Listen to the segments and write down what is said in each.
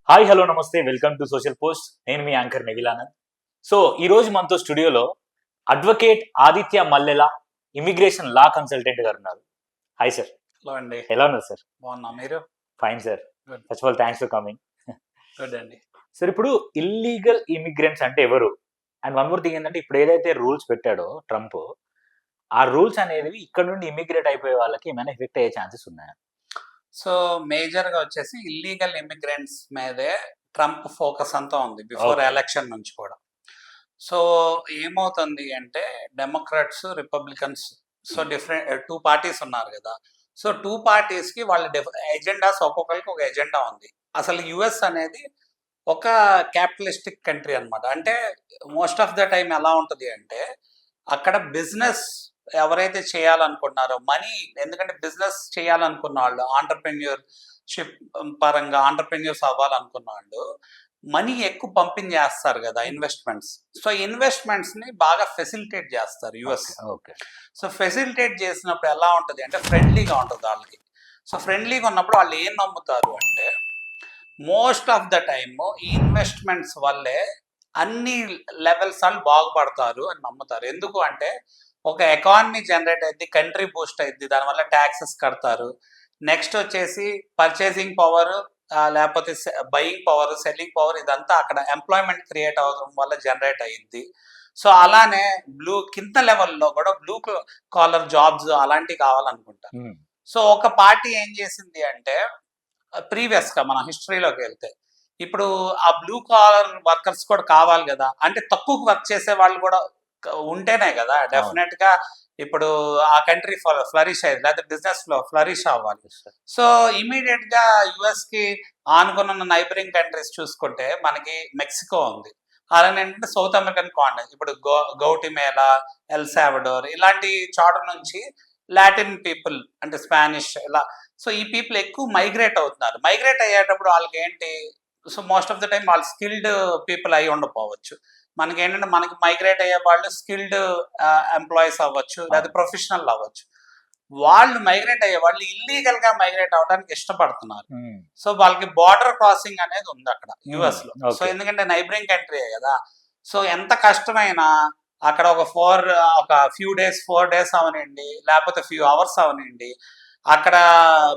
Hi hello నమస్తే welcome to social post. నేను మీ anchor నెగిలానంద్. So ఈ రోజు మనతో స్టూడియోలో అడ్వకేట్ ఆదిత్య మల్లెల ఇమిగ్రేషన్ లా కన్సల్టెంట్ గారు ఉన్నారు. Hi sir. హలో అండి. ఎలా ఉన్నారు సార్? బాగున్నా, మీరు? Fine sir. Good. First of all thanks for coming. Good అండి. సార్, ఇప్పుడు ఇల్లీగల్ ఇమిగ్రెంట్స్ అంటే ఎవరు? అండ్ వన్ మోర్ థింగ్ ఏంటంటే, ఇప్పుడు ఏదైతే రూల్స్ పెట్టాడో ట్రంప్, ఆ రూల్స్ అనేవి ఇక్కడ నుండి ఇమిగ్రేట్ అయిపోయే వాళ్ళకి ఏమైనా ఎఫెక్ట్ అయ్యే ఛాన్సెస్ ఉన్నాయా? సో మేజర్గా వచ్చేసి ఇల్లీగల్ ఇమిగ్రెంట్స్ మీదే ట్రంప్ ఫోకస్ అంతా ఉంది బిఫోర్ Okay. ఎలక్షన్ నుంచి కూడా. సో ఏమవుతుంది అంటే Democrats, Republicans, so different two parties ఉన్నారు కదా. సో టూ పార్టీస్కి వాళ్ళ ఎజెండాస్, ఒక్కొక్కరికి ఒక ఎజెండా ఉంది. అసలు యుఎస్ అనేది ఒక క్యాపిటలిస్టిక్ కంట్రీ అన్నమాట. అంటే మోస్ట్ ఆఫ్ ద టైం ఎలా ఉంటుంది అంటే అక్కడ బిజినెస్ ఎవరైతే చేయాలనుకున్నారో మనీ, ఎందుకంటే బిజినెస్ చేయాలనుకున్న వాళ్ళు, ఆంటర్ప్రెన్యూర్షిప్ పరంగా ఆంటర్ప్రెన్యూర్స్ అవ్వాలనుకున్న వాళ్ళు మనీ ఎక్కువ పంపించేస్తారు కదా, ఇన్వెస్ట్మెంట్స్. సో ఇన్వెస్ట్మెంట్స్ ని బాగా ఫెసిలిటేట్ చేస్తారు యుఎస్. ఓకే. సో ఫెసిలిటేట్ చేసినప్పుడు ఎలా ఉంటుంది అంటే ఫ్రెండ్లీగా ఉంటుంది వాళ్ళకి. సో ఫ్రెండ్లీగా ఉన్నప్పుడు వాళ్ళు ఏం నమ్ముతారు అంటే మోస్ట్ ఆఫ్ ద టైమ్ ఈ ఇన్వెస్ట్మెంట్స్ వల్లే అన్ని లెవెల్స్ వాళ్ళు బాగుపడతారు అని నమ్ముతారు. ఎందుకు అంటే ఒక ఎకానమీ జనరేట్ అయింది, కంట్రీ బూస్ట్ అయింది, దానివల్ల ట్యాక్సెస్ కడతారు. నెక్స్ట్ వచ్చేసి పర్చేసింగ్ పవర్, లేకపోతే బయింగ్ పవర్, సెల్లింగ్ పవర్, ఇదంతా అక్కడ ఎంప్లాయ్మెంట్ క్రియేట్ అవ్వడం వల్ల జనరేట్ అయ్యింది. సో అలానే కింద లెవెల్లో కూడా బ్లూ కాలర్ జాబ్స్ అలాంటివి కావాలనుకుంటారు. సో ఒక పార్టీ ఏం చేసింది అంటే ప్రీవియస్గా మన హిస్టరీలోకి వెళ్తే ఇప్పుడు ఆ బ్లూ కాలర్ వర్కర్స్ కూడా కావాలి కదా, అంటే తక్కువ వర్క్ చేసే వాళ్ళు కూడా ఉంటేనే కదా డెఫినెట్ గా ఇప్పుడు ఆ కంట్రీ ఫ్లరిష్ అయ్యేది, లేకపోతే బిజినెస్ లో ఫ్లరిష్ అవ్వాలి. సో ఇమీడియట్ గా యుఎస్ కి ఆనుకున్న నైబరింగ్ కంట్రీస్ చూసుకుంటే మనకి మెక్సికో ఉంది, అలానే ఏంటంటే సౌత్ అమెరికన్ కాంటినెంట్, ఇప్పుడు గౌటిమేలా, ఎల్ సాల్వడోర్, ఇలాంటి చోట నుంచి లాటిన్ పీపుల్ అంటే స్పానిష్ ఇలా. సో ఈ పీపుల్ ఎక్కువ మైగ్రేట్ అవుతున్నారు. మైగ్రేట్ అయ్యేటప్పుడు వాళ్ళకి ఏంటి, so most of the time వాళ్ళు స్కిల్డ్ పీపుల్ అయి ఉండకపోవచ్చు. మనకి ఏంటంటే మనకి మైగ్రేట్ అయ్యే వాళ్ళు స్కిల్డ్ ఎంప్లాయీస్ అవ్వచ్చు, లేదా ప్రొఫెషనల్ అవ్వచ్చు. వాళ్ళు మైగ్రేట్ అయ్యే వాళ్ళు ఇల్లీగల్ గా మైగ్రేట్ అవ్వడానికి ఇష్టపడుతున్నారు. సో వాళ్ళకి బార్డర్ క్రాసింగ్ అనేది ఉంది అక్కడ యుఎస్ లో. సో ఎందుకంటే నైబరింగ్ కంట్రీ కదా, సో ఎంత కష్టమైనా అక్కడ ఒక ఫ్యూ డేస్, 4 days అవనండి, లేకపోతే ఫ్యూ అవర్స్ అవనండి, అక్కడ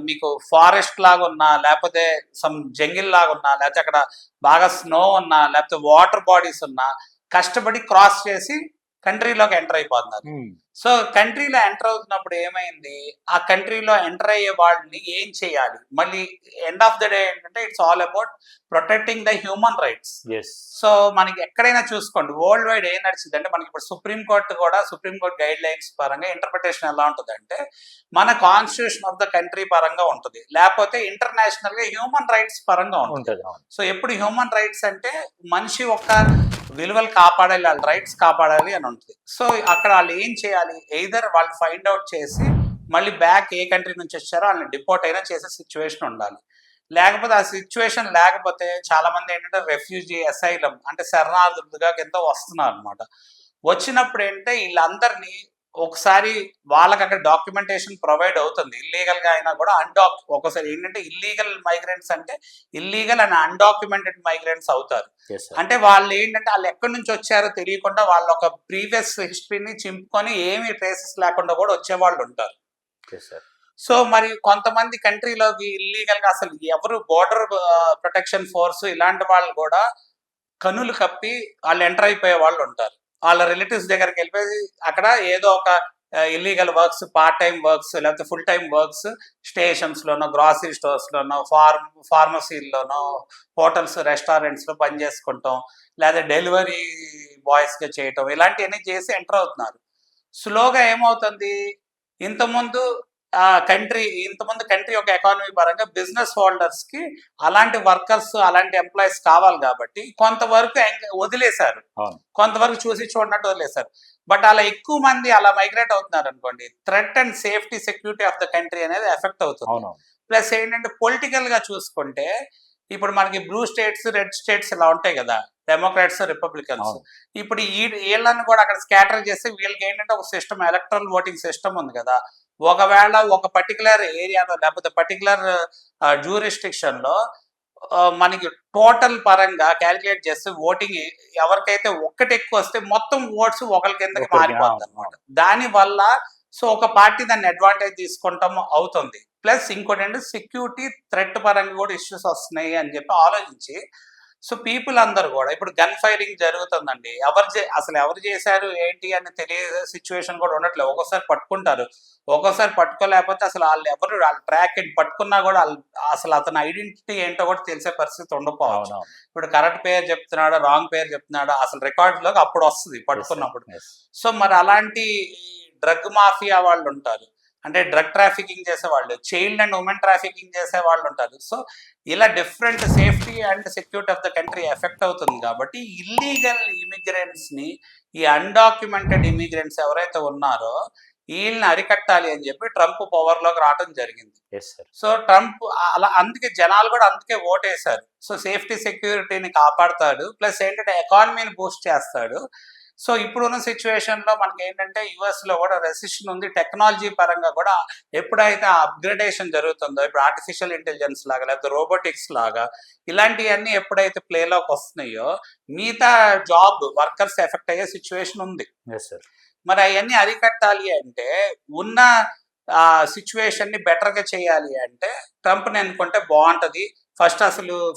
మీకు ఫారెస్ట్ లాగా ఉన్నా, లేకపోతే సమ్ జంగిల్ లాగా ఉన్నా, లేకపోతే అక్కడ బాగా స్నో ఉన్నా, లేకపోతే వాటర్ బాడీస్ ఉన్నా, కష్టపడి క్రాస్ చేసి కంట్రీలోకి ఎంటర్ అయిపోతున్నారు. సో కంట్రీలో ఎంటర్ అవుతున్నప్పుడు ఏమైంది, ఆ కంట్రీలో ఎంటర్ అయ్యే వాళ్ళని ఏం చేయాలి, మళ్ళీ ఎండ్ ఆఫ్ ద డే ఏంటంటే it's all about protecting the human rights. So మనకి ఎక్కడైనా చూసుకోండి వరల్డ్ వైడ్ ఏం నడిచింది అంటే, మనకి ఇప్పుడు సుప్రీంకోర్టు గైడ్ లైన్స్ పరంగా ఇంటర్ప్రిటేషన్ ఎలా ఉంటుంది అంటే మన కాన్స్టిట్యూషన్ ఆఫ్ ద కంట్రీ పరంగా ఉంటుంది, లేకపోతే ఇంటర్నేషనల్ గా హ్యూమన్ రైట్స్ పరంగా ఉంటుంది. సో ఎప్పుడు హ్యూమన్ రైట్స్ అంటే మనిషి యొక్క విలువలు కాపాడాలి, వాళ్ళ రైట్స్ కాపాడాలి అని ఉంటుంది. సో అక్కడ వాళ్ళు ఏం చేయాలి, ఎయిదర్ వాళ్ళు ఫైండ్ అవుట్ చేసి మళ్ళీ బ్యాక్ ఏ కంట్రీ నుంచి వచ్చారో వాళ్ళని డిపోర్ట్ అయినా చేసే సిచ్యువేషన్ ఉండాలి. లేకపోతే ఆ సిచ్యువేషన్ లేకపోతే చాలా మంది ఏంటంటే రెఫ్యూజీ, అసైలం అంటే శరణార్థులుగా కింద వస్తున్నారు అనమాట. వచ్చినప్పుడు ఏంటంటే వీళ్ళందరినీ ఒకసారి వాళ్ళకి అక్కడ డాక్యుమెంటేషన్ ప్రొవైడ్ అవుతుంది, ఇల్లీగల్ గా అయినా కూడా. ఒకసారి ఏంటంటే ఇల్లీగల్ మైగ్రెంట్స్ అంటే ఇల్లీగల్ అండ్ అన్డాక్యుమెంటెడ్ మైగ్రెంట్స్ అవుతారు. అంటే వాళ్ళు ఏంటంటే వాళ్ళు ఎక్కడి నుంచి వచ్చారో తెలియకుండా వాళ్ళ ఒక ప్రీవియస్ హిస్టరీని చింపుకొని ఏమి ట్రేసెస్ లేకుండా కూడా వచ్చేవాళ్ళు ఉంటారు. సో మరి కొంతమంది కంట్రీలోకి ఇల్లీగల్ గా అసలు ఎవరు బోర్డర్ ప్రొటెక్షన్ ఫోర్స్ ఇలాంటి వాళ్ళు కూడా కనులు కప్పి వాళ్ళు ఎంటర్ అయిపోయే వాళ్ళు ఉంటారు. వాళ్ళ రిలేటివ్స్ దగ్గరికి వెళ్ళిపోయి అక్కడ ఏదో ఒక illegal works, part time works, లేకపోతే ఫుల్ టైం వర్క్స్ స్టేషన్స్ లోనో, గ్రాసరీ స్టోర్స్ లోనో, ఫార్మసీల్లోనో, హోటల్స్, రెస్టారెంట్స్ లో పని చేసుకుంటాం, లేదా డెలివరీ బాయ్స్ గా చేయటం, ఇలాంటివన్నీ చేసి ఎంటర్ అవుతున్నారు. స్లోగా ఏమవుతుంది, ఇంతకుముందు కంట్రీ యొక్క ఎకానమీ పరంగా బిజినెస్ హోల్డర్స్ కి అలాంటి వర్కర్స్, అలాంటి ఎంప్లాయీస్ కావాలి కాబట్టి కొంతవరకు వదిలేశారు, కొంతవరకు చూసి చూడనట్టు వదిలేశారు. బట్ అలా ఎక్కువ మంది అలా మైగ్రేట్ అవుతున్నారు అనుకోండి, threat and safety, security of the country అనేది ఎఫెక్ట్ అవుతుంది. ప్లస్ ఏంటంటే పొలిటికల్ గా చూసుకుంటే ఇప్పుడు మనకి బ్లూ స్టేట్స్, రెడ్ స్టేట్స్ ఇలా ఉంటాయి కదా, డెమోక్రాట్స్, రిపబ్లికన్స్. ఇప్పుడు వీళ్ళని కూడా అక్కడ స్కాటర్ చేస్తే వీళ్ళకి ఏంటంటే ఒక సిస్టమ్, ఎలక్ట్రల్ ఓటింగ్ సిస్టమ్ ఉంది కదా. ఒకవేళ ఒక పర్టికులర్ ఏరియాలో లేకపోతే పర్టికులర్ జ్యూరిస్టిక్షన్ లో మనకి టోటల్ పరంగా క్యాలిక్యులేట్ చేస్తే ఓటింగ్ ఎవరికైతే ఒక్కటి ఎక్కువ వస్తే మొత్తం ఓట్స్ ఒకరి కిందకి ఒకరికి, మారిపోద్ది అనమాట. దాని వల్ల సో ఒక పార్టీ దాన్ని అడ్వాంటేజ్ తీసుకుంటాం అవుతుంది. ప్లస్ ఇంకోటి అంటే సెక్యూరిటీ థ్రెట్ పరంగా కూడా ఇష్యూస్ వస్తున్నాయి అని చెప్పి ఆలోచించి సో పీపుల్ అందరు కూడా ఇప్పుడు గన్ ఫైరింగ్ జరుగుతుందండి. అసలు ఎవరు చేశారు ఏంటి అని తెలియదు సిచ్యువేషన్ కూడా ఉండట్లేదు. ఒక్కోసారి పట్టుకుంటారు, ఒక్కోసారి పట్టుకోలేకపోతే అసలు వాళ్ళ ట్రాక్ పట్టుకున్నా కూడా అసలు అతని ఐడెంటిటీ ఏంటో కూడా తెలిసే పరిస్థితి ఉండకపోవచ్చు. అవునవును. ఇప్పుడు కరెక్ట్ పేరు చెప్తున్నాడా రాంగ్ పేరు చెప్తున్నాడా అసలు రికార్డులోకి అప్పుడు వస్తుంది పట్టుకున్నప్పుడు. Yes. సో మరి అలాంటి డ్రగ్ మాఫియా వాళ్ళు ఉంటారు, అంటే డ్రగ్ ట్రాఫికింగ్ చేసే వాళ్ళు, చైల్డ్ అండ్ ఉమెన్ ట్రాఫికింగ్ చేసే వాళ్ళు ఉంటారు. సో ఇలా different safety and security of the country effect అవుతుంది. కాబట్టి ఇల్లీగల్ ఇమిగ్రెంట్స్ ని, ఈ అన్డాక్యుమెంటెడ్ ఇమిగ్రెంట్స్ ఎవరైతే ఉన్నారో వీళ్ళని అరికట్టాలి అని చెప్పి ట్రంప్ పవర్ లోకి రావడం జరిగింది. Yes, sir. సో ట్రంప్ అలా అందుకే జనాలు కూడా అందుకే ఓటేశారు. సో సేఫ్టీ సెక్యూరిటీని కాపాడతాడు, ప్లస్ ఏంటంటే ఎకానమీని బూస్ట్ చేస్తాడు. సో ఇప్పుడున్న సిచ్యువేషన్ లో మనకి ఏంటంటే యుఎస్ లో కూడా రెసిషన్ ఉంది. టెక్నాలజీ పరంగా కూడా ఎప్పుడైతే అప్గ్రేడేషన్ జరుగుతుందో, ఇప్పుడు ఆర్టిఫిషియల్ ఇంటెలిజెన్స్ లాగా లేకపోతే రోబోటిక్స్ లాగా ఇలాంటివన్నీ ఎప్పుడైతే ప్లేలోకి వస్తున్నాయో మిగతా జాబ్ వర్కర్స్ ఎఫెక్ట్ అయ్యే సిచ్యువేషన్ ఉంది. Yes, sir. మరి అవన్నీ అరికట్టాలి అంటే ఉన్న సిచ్యువేషన్ ని బెటర్ గా చేయాలి అంటే ట్రంప్ ని అనుకుంటే బాగుంటది.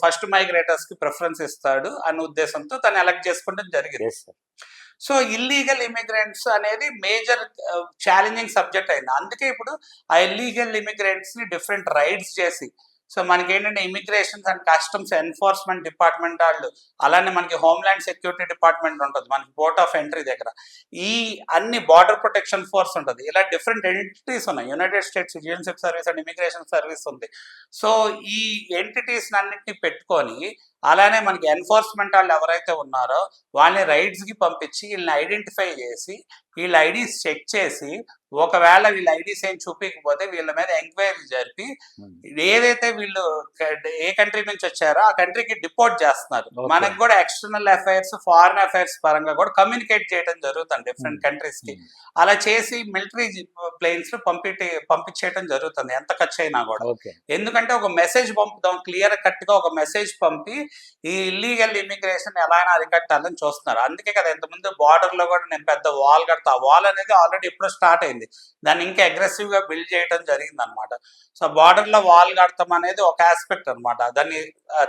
ఫస్ట్ మైగ్రేటర్స్ కి ప్రిఫరెన్స్ ఇస్తాడు అనే ఉద్దేశంతో తను ఎలక్ట్ చేసుకోవడం జరిగింది. Yes, sir. So illegal immigrants అనేది మేజర్ ఛాలెంజింగ్ సబ్జెక్ట్ అయింది. అందుకే ఇప్పుడు ఆ ఇల్లీగల్ ఇమిగ్రెంట్స్ ని డిఫరెంట్ రైడ్స్ చేసి, సో మనకి ఏంటంటే immigrations and customs enforcement department వాళ్ళు, అలానే మనకి హోమ్లాండ్ సెక్యూరిటీ డిపార్ట్మెంట్ ఉంటుంది, మనకి పోర్ట్ ఆఫ్ ఎంట్రీ దగ్గర ఈ అన్ని బార్డర్ ప్రొటెక్షన్ ఫోర్స్ ఉంటుంది. ఇలా డిఫరెంట్ ఎంటిటీస్ ఉన్నాయి. United states citizenship service and immigration service ఉంది. సో ఈ ఎంటిటీస్ అన్నిటిని పెట్టుకొని అలానే మనకి ఎన్ఫోర్స్మెంట్ వాళ్ళు ఎవరైతే ఉన్నారో వాళ్ళని రైడ్స్ కి పంపించి వీళ్ళని ఐడెంటిఫై చేసి వీళ్ళ ఐడీస్ చెక్ చేసి ఒకవేళ వీళ్ళ ఐడీస్ ఏం చూపించకపోతే వీళ్ళ మీద ఎంక్వైరీ జరిపి ఏదైతే వీళ్ళు ఏ కంట్రీ నుంచి వచ్చారో ఆ కంట్రీకి డిపోర్ట్ చేస్తున్నారు. Okay. మనకి కూడా ఎక్స్టర్నల్ అఫైర్స్ ఫారిన్ అఫైర్స్ పరంగా కూడా కమ్యూనికేట్ చేయడం జరుగుతుంది డిఫరెంట్ కంట్రీస్ కి. అలా చేసి మిలిటరీ ప్లేన్స్ లో పంపించేయడం జరుగుతుంది ఎంత ఖర్చు అయినా కూడా. Okay. ఎందుకంటే ఒక మెసేజ్ పంపుదాం, క్లియర్ కట్ గా ఒక మెసేజ్ పంపి ఈ ఇల్లీగల్ ఇమిగ్రేషన్ ఎలా అయినా అరికట్టాలని చూస్తున్నారు. అందుకే కదా ఇంతకుముందు బార్డర్ లో కూడా నేను పెద్ద వాల్ కడతా, ఆ వాల్ అనేది ఆల్రెడీ ఎప్పుడో స్టార్ట్ అయింది, దాన్ని ఇంకా అగ్రెసివ్ గా బిల్డ్ చేయడం జరిగింది అనమాట. సో బార్డర్ లో వాల్ కడతాం అనేది ఒక ఆస్పెక్ట్ అనమాట దాన్ని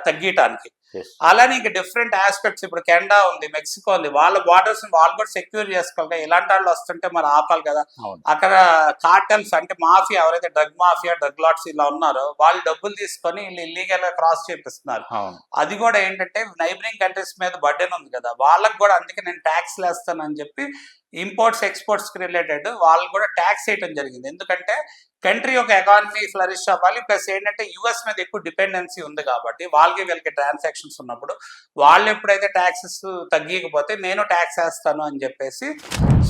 తగ్గించడానికి. Yes. అలానే ఇంకా డిఫరెంట్ ఆస్పెక్ట్స్, ఇప్పుడు కెనడా ఉంది, మెక్సికో ఉంది, వాళ్ళ బార్డర్స్ వాళ్ళు కూడా సెక్యూర్ చేసుకోవాలి. ఇలాంటి వాళ్ళు వస్తుంటే మరి ఆపాలి కదా. అవును. అక్కడ కార్టెల్స్ అంటే మాఫియా, ఎవరైతే డ్రగ్ మాఫియా డ్రగ్ లాట్స్ ఇలా ఉన్నారో వాళ్ళు డబ్బులు తీసుకొని వీళ్ళు ఇల్లీగల్ గా క్రాస్ చేపిస్తున్నారు. అవును. అది కూడా ఏంటంటే నైబరింగ్ కంట్రీస్ మీద బర్డెన్ ఉంది కదా, వాళ్ళకి కూడా అందుకే నేను ట్యాక్స్ వేస్తానని చెప్పి ఇంపోర్ట్స్ ఎక్స్పోర్ట్స్ కి రిలేటెడ్ వాళ్ళు కూడా ట్యాక్స్ వేయడం జరిగింది. ఎందుకంటే కంట్రీ యొక్క ఎకానమీ ఫ్లరిష్ అవ్వాలి, ప్లస్ ఏంటంటే యుఎస్ మీద ఎక్కువ డిపెండెన్సీ ఉంది కాబట్టి వీళ్ళకి ట్రాన్సాక్షన్స్ ఉన్నప్పుడు వాళ్ళు ఎప్పుడైతే ట్యాక్సెస్ తగ్గకపోతే నేను ట్యాక్స్ వేస్తాను అని చెప్పేసి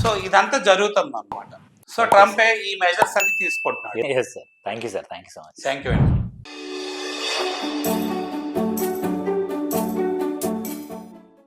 సో ఇదంతా జరుగుతుంది అనమాట. సో ట్రంప్ ఈ మెజర్స్ అన్ని తీసుకుంటున్నాడు. Yes, sir. Thank you, sir. Thank you so much. Thank you అండి.